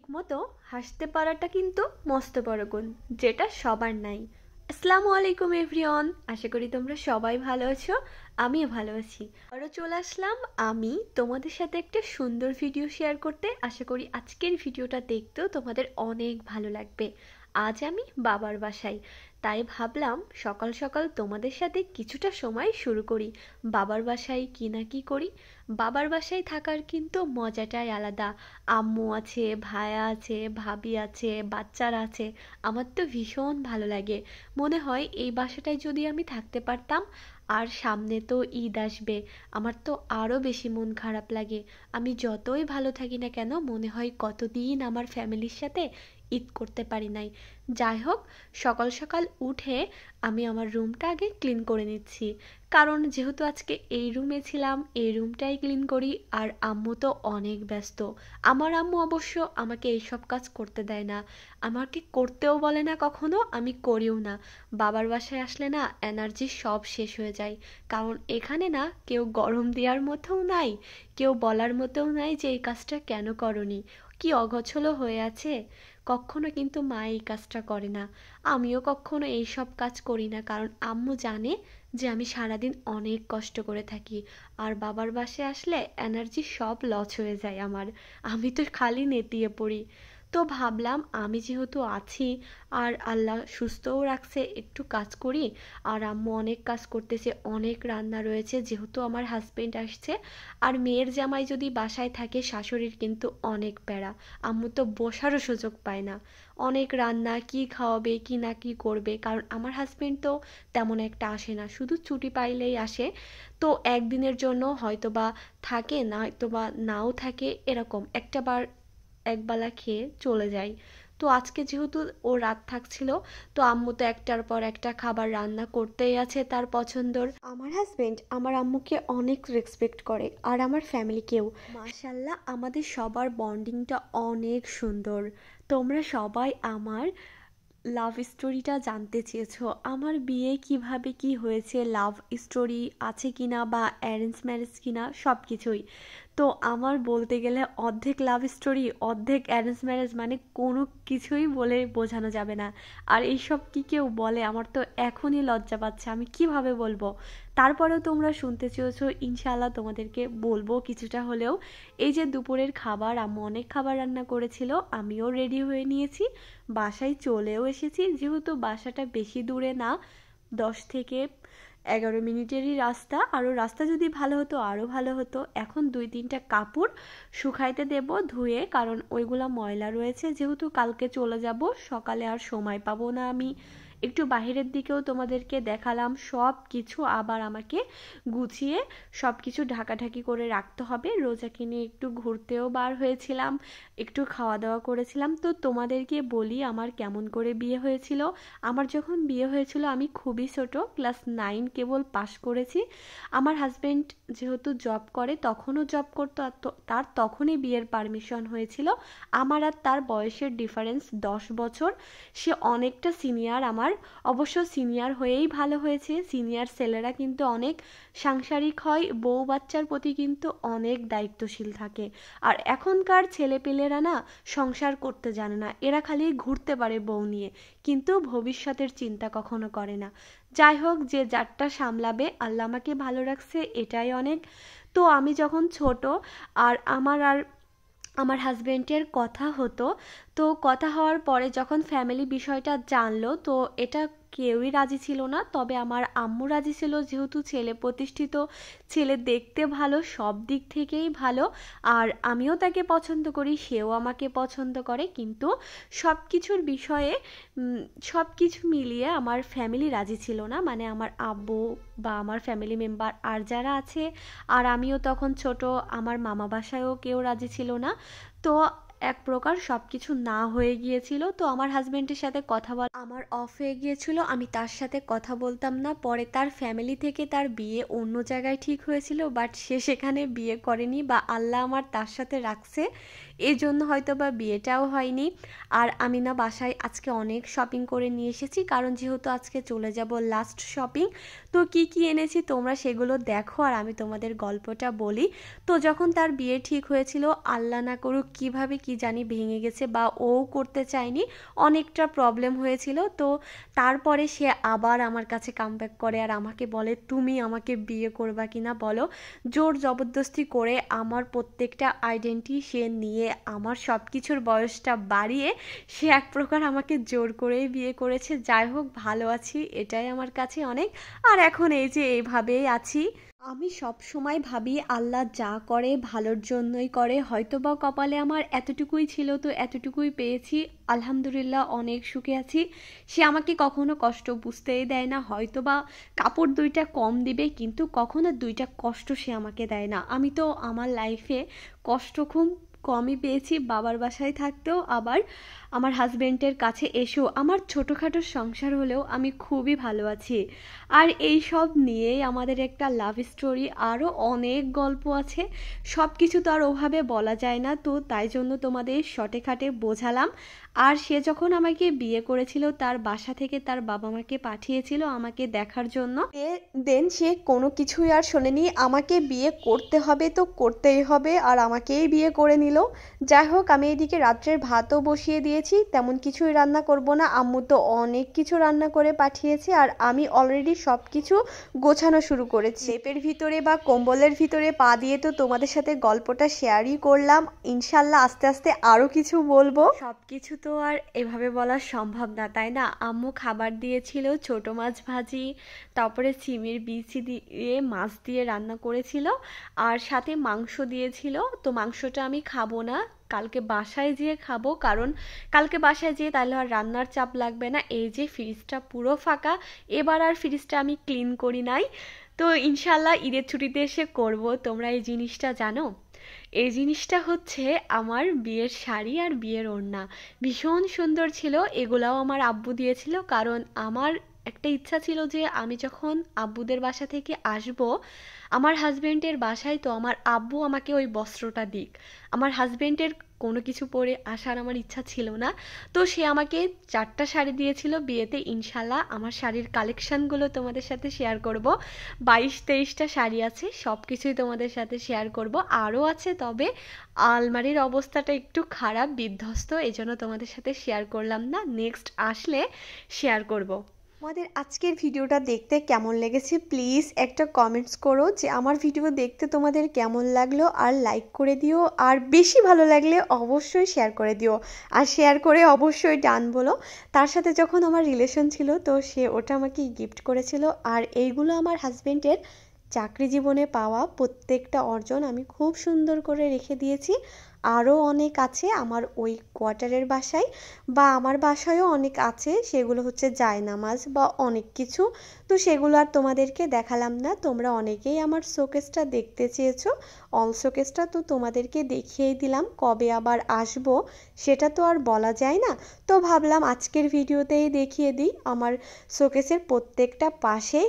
ঠিকমতো হাসতে পারাটা কিন্তু মস্ত বড় গুণ, যেটা সবার নাই। আসসালামু আলাইকুম এভরিওয়ান, আশা করি তোমরা সবাই ভালো আছো। আমিও ভালো আছি। আরও চলে আসলাম আমি তোমাদের সাথে একটা সুন্দর ভিডিও শেয়ার করতে। আশা করি আজকের ভিডিওটা দেখতেও তোমাদের অনেক ভালো লাগবে। আজ আমি বাবার বাসায়, তাই ভাবলাম সকাল সকাল তোমাদের সাথে কিছুটা সময় শুরু করি। বাবার বাসায় কি না কি করি। বাবার বাসায় থাকার কিন্তু মজাটাই আলাদা। আম্মু আছে, ভাইয়া আছে, ভাবি আছে, বাচ্চারা আছে। আমার তো ভীষণ ভালো লাগে। মনে হয় এই বাসাটায় যদি আমি থাকতে পারতাম। আর সামনে তো ঈদ আসবে, আমার তো আরও বেশি মন খারাপ লাগে। আমি যতই ভালো থাকি না কেন, মনে হয় কতদিন আমার ফ্যামিলির সাথে ঈদ করতে পারি নাই। যাই হোক, সকাল সকাল উঠে আমি আমার রুমটা আগে ক্লিন করে নিচ্ছি, কারণ যেহেতু আজকে এই রুমে ছিলাম, এই রুমটাই ক্লিন করি। আর আম্মু তো অনেক ব্যস্ত। আমার আম্মু অবশ্য আমাকে এইসব কাজ করতে দেয় না, আমাকে করতেও বলে না কখনো, আমি করিও না। বাবার বাসায় আসলে না এনার্জি সব শেষ হয়ে যায়, কারণ এখানে না কেউ গরম দেওয়ার মতোও নাই, কেউ বলার মতোও নাই যে এই কাজটা কেন করনি, কি অগোছলো হয়ে আছে। কখনো কিন্তু মা এই কাজটা করে না, আমিও কখনো এই সব কাজ করি না, কারণ আম্মু জানে যে আমি সারাদিন অনেক কষ্ট করে থাকি। আর বাবার বাসায় আসলে এনার্জি সব লস হয়ে যায় আমার, আমি তো খালি নেতিয়ে পড়ি। তো ভাবলাম আমি যেহেতু আছি, আর আল্লাহ সুস্থও রাখছে, একটু কাজ করি। আর আম্মু অনেক কাজ করতেছে, অনেক রান্না রয়েছে, যেহেতু আমার হাজবেন্ড আসছে। আর মেয়ের জামাই যদি বাসায় থাকে, শাশুড়ির কিন্তু অনেক প্যারা। আম্মু তো বসারও সুযোগ পায় না, অনেক রান্না, কি খাওয়াবে কি না কি করবে। কারণ আমার হাজবেন্ড তো তেমন একটা আসে না, শুধু ছুটি পাইলেই আসে। তো একদিনের জন্য হয়তোবা থাকে, না হয়তোবা নাও থাকে, এরকম একটা বার একবেলা খেয়ে চলে যায়। তো আজকে যেহেতু ও রাত থাকছিল, তো আম্মু তো একটার পর একটা খাবার রান্না করতেই আছে তার পছন্দর। আমার হাজবেন্ড আমার আম্মুকে অনেক রেসপেক্ট করে, আর আমার ফ্যামিলিকেও। মাশাল্লাহ, আমাদের সবার বন্ডিংটা অনেক সুন্দর। তোমরা সবাই আমার লাভ স্টোরিটা জানতে চেয়েছো, আমার বিয়ে কিভাবে কি হয়েছে, লাভ স্টোরি আছে কিনা বা অ্যারেঞ্জ ম্যারেজ কিনা, সব কিছুই। তো আমার বলতে গেলে অর্ধেক লাভ স্টোরি অর্ধেক অ্যারেঞ্জ ম্যারেজ, মানে কোনো কিছুই বলে বোঝানো যাবে না। আর এইসব কি কেউ বলে, আমার তো এখনই লজ্জা পাচ্ছে, আমি কিভাবে বলবো। তারপরেও তোমরা শুনতে চেয়েছো, ইনশাআল্লাহ তোমাদেরকে বলবো কিছুটা হলেও। এই যে দুপুরের খাবার, আম্মু অনেক খাবার রান্না করেছিল, আমিও রেডি হয়ে নিয়েছি, বাসায় চলেও এসেছি। যেহেতু বাসাটা বেশি দূরে না, 10 থেকে 11 মিনিটেরই রাস্তা। আরও রাস্তা যদি ভালো হতো আরও ভালো হতো। এখন 2-3টা কাপড় শুকাইতে দেব ধুয়ে, কারণ ওইগুলা ময়লা রয়েছে, যেহেতু কালকে চলে যাব, সকালে আর সময় পাবো না আমি। একটু বাহিরের দিকেও তোমাদেরকে দেখালাম, সব কিছু আবার আমাকে গুছিয়ে সব কিছু ঢাকাঢাকি করে রাখতে হবে। রোজাকে নিয়ে একটু ঘুরতেও বার হয়েছিলাম, একটু খাওয়া দাওয়া করেছিলাম। তো তোমাদেরকে বলি আমার কেমন করে বিয়ে হয়েছিল। আমার যখন বিয়ে হয়েছিল আমি খুবই ছোট, ক্লাস 9 কেবল পাশ করেছি। আমার হাজবেন্ড যেহেতু জব করে, তখনও জব করতো, আর তার তখনই বিয়ের পারমিশন হয়েছিল। আমার আর তার বয়সের ডিফারেন্স 10 বছর। সে অনেকটা সিনিয়র আমার, অবশ্য সিনিয়র হয়েই ভালো হয়েছে। সিনিয়র ছেলেরা কিন্তু অনেক সাংসারিক হয়, বউ বাচ্চার প্রতি কিন্তু অনেক দায়িত্বশীল থাকে। আর এখনকার ছেলেপিলেরা না সংসার করতে জানে না, এরা খালি ঘুরতে পারে বউ নিয়ে, কিন্তু ভবিষ্যতের চিন্তা কখনো করে না। যাই হোক, যে যারটা সামলাবে, আল্লাহ আমাকে ভালো রাখছে, এটাই অনেক। তো আমি যখন ছোট, আর আমার হাজবেন্ডের কথা হতো। তো কথা হওয়ার পরে যখন ফ্যামিলি বিষয়টা জানলো, তো এটা কেউই রাজি ছিল না, তবে আমার আম্মু রাজি ছিল, যেহেতু ছেলে প্রতিষ্ঠিত, ছেলে দেখতে ভালো, সব দিক থেকেই ভালো। আর আমিও তাকে পছন্দ করি, সেও আমাকে পছন্দ করে। কিন্তু সব কিছুর বিষয়ে সব কিছু মিলিয়ে আমার ফ্যামিলি রাজি ছিল না, মানে আমার আব্বু বা আমার ফ্যামিলি মেম্বার আর যারা আছে। আর আমিও তখন ছোট, আমার মামা বাসায়ও কেউ রাজি ছিল না। তো এক প্রকার সব কিছু না হয়ে গিয়েছিল। তো আমার হাজবেন্ডের সাথে কথা বলা আমার অফ হয়ে গিয়েছিল, আমি তার সাথে কথা বলতাম না। পরে তার ফ্যামিলি থেকে তার বিয়ে অন্য জায়গায় ঠিক হয়েছিল, বাট সে সেখানে বিয়ে করেনি, বা আল্লাহ আমার তার সাথে রাখছে, এই জন্য হয়তো বা বিয়েটাও হয়নি। আর আমি না বাসায় আজকে অনেক শপিং করে নিয়ে এসেছি, কারণ যেহেতু আজকে চলে যাব লাস্ট শপিং। তো কি কি এনেছি তোমরা সেগুলো দেখো আর আমি তোমাদের গল্পটা বলি। তো যখন তার বিয়ে ঠিক হয়েছিল, আল্লাহ না করুক কিভাবে কি জানি ভেঙে গেছে বা ও করতে চায়নি, অনেকটা প্রবলেম হয়েছিল। তো তারপরে সে আবার আমার কাছে কামব্যাক করে আর আমাকে বলে তুমি আমাকে বিয়ে করবা কিনা বলো। জোর জবরদস্তি করে আমার প্রত্যেকটা আইডেন্টি সে নিয়ে আমার সব কিছুর বয়সটা বাড়িয়ে সে এক প্রকার আমাকে জোর করেই বিয়ে করেছে। যাই হোক, ভালো আছি, এটাই আমার কাছে অনেক। আর এখন এই যে এইভাবেই আছি। আমি সব সময় ভাবি আল্লাহ যা করে ভালোর জন্যই করে, হয়তোবা কপালে আমার এতটুকুই ছিল তো এতটুকুই পেয়েছি, আলহামদুলিল্লাহ অনেক সুখে আছি। সে আমাকে কখনো কষ্ট বুঝতেই দেয় না, হয়তোবা কাপড় দুইটা কম দিবে কিন্তু কখনো দুইটা কষ্ট সে আমাকে দেয় না। আমি তো আমার লাইফে কষ্ট খুব কমই পেয়েছি, বাবার বাসায় থাকতেও আবার আমার হাজবেন্ডের কাছে এসেও। আমার ছোটোখাটো সংসার হলেও আমি খুবই ভালো আছি। আর এই সব নিয়েই আমাদের একটা লাভ স্টোরি, আরও অনেক গল্প আছে, সব কিছু তো আর ওভাবে বলা যায় না, তো তাই জন্য তোমাদের শর্টে খাটে বোঝালাম। আর সে যখন আমাকে বিয়ে করেছিল তার বাসা থেকে তার বাবা মাকে পাঠিয়েছিল আমাকে দেখার জন্য। দেন সে কোনো কিছুই আর শোনেনি, আমাকে বিয়ে করতে হবে তো করতেই হবে, আর আমাকেই বিয়ে করে নিল। যাই হোক, আমি এদিকে রাত্রের ভাতও বসিয়ে দিয়েছি, তেমন কিছুই রান্না করব না, আম্মু তো অনেক কিছু রান্না করে পাঠিয়েছে আর আমি অলরেডি সব কিছু গোছানো শুরু করেছি। লেপের ভিতরে বা কম্বলের ভিতরে পা দিয়ে তো তোমাদের সাথে গল্পটা শেয়ারই করলাম, ইনশাল্লাহ আস্তে আস্তে আরও কিছু বলবো। সব কিছু তো আর এভাবে বলা সম্ভব না, তাই না? আম্মু খাবার দিয়েছিল ছোট মাছ ভাজি, তারপরে সিমের বিচি দিয়ে মাছ দিয়ে রান্না করেছিল, আর সাথে মাংস দিয়েছিল। তো মাংসটা আমি খাবো না, কালকে বাসায় যেয়ে খাবো, কারণ কালকে বাসায় যেয়ে তাহলে আর রান্নার চাপ লাগবে না। এই যে ফ্রিজটা পুরো ফাঁকা, এবার আর ফ্রিজটা আমি ক্লিন করি নাই, তো ইনশাল্লাহ ঈদের ছুটিতে এসে করব। তোমরা এই জিনিসটা জানো? এই জিনিসটা হচ্ছে আমার বিয়ের শাড়ি আর বিয়ের ওড়না, ভীষণ সুন্দর ছিল। এগুলাও আমার আব্বু দিয়েছিল, কারণ আমার একটা ইচ্ছা ছিল যে আমি যখন আব্বুদের বাসা থেকে আসব আমার হাজবেন্ডের বাসায়, তো আমার আব্বু আমাকে ওই বস্ত্রটা দিক। আমার হাজবেন্ডের কোনো কিছু পরে আসার আমার ইচ্ছা ছিল না, তো সে আমাকে 4টা শাড়ি দিয়েছিল বিয়েতে। ইনশাল্লাহ আমার শাড়ির কালেকশানগুলো তোমাদের সাথে শেয়ার করব। 22-23টা শাড়ি আছে, সব কিছুই তোমাদের সাথে শেয়ার করব। আরও আছে, তবে আলমারির অবস্থাটা একটু খারাপ, বিধ্বস্ত, এজন্য তোমাদের সাথে শেয়ার করলাম না, নেক্সট আসলে শেয়ার করব। আমাদের আজকের ভিডিওটা দেখতে কেমন লেগেছে প্লিজ একটা কমেন্টস করো, যে আমার ভিডিও দেখতে তোমাদের কেমন লাগলো, আর লাইক করে দিও, আর বেশি ভালো লাগলে অবশ্যই শেয়ার করে দিও, আর শেয়ার করে অবশ্যই ডান বলো। তার সাথে যখন আমার রিলেশন ছিল তো সে ওটা আমাকে গিফট করেছিল, আর এইগুলো আমার হাজবেন্ডের চাকরি জীবনে পাওয়া প্রত্যেকটা অর্জন আমি খুব সুন্দর করে রেখে দিয়েছি। আরও অনেক আছে আমার ওই কোয়ার্টারের বাসায়, বা আমার বাসায়ও অনেক আছে, সেগুলো হচ্ছে জায়নামাজ বা অনেক কিছু। তো সেগুলো আর তোমাদেরকে দেখালাম না, তোমরা অনেকেই আমার শোকেসটা দেখতে চেয়েছো, অল শোকেসটা তো তোমাদেরকে দেখিয়েই দিলাম। কবে আবার আসবো সেটা তো আর বলা যায় না, তো ভাবলাম আজকের ভিডিওতেই দেখিয়ে দিই। আমার শোকেসের প্রত্যেকটা পাশে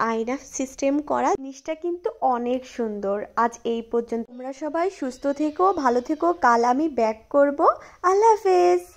আয়না সিস্টেম করা, জিনিসটা কিন্তু অনেক সুন্দর। আজ এই পর্যন্ত, তোমরা সবাই সুস্থ থেকো, ভালো থেকো, কাল আমি ব্যাক করব। আল্লাহ হাফেজ।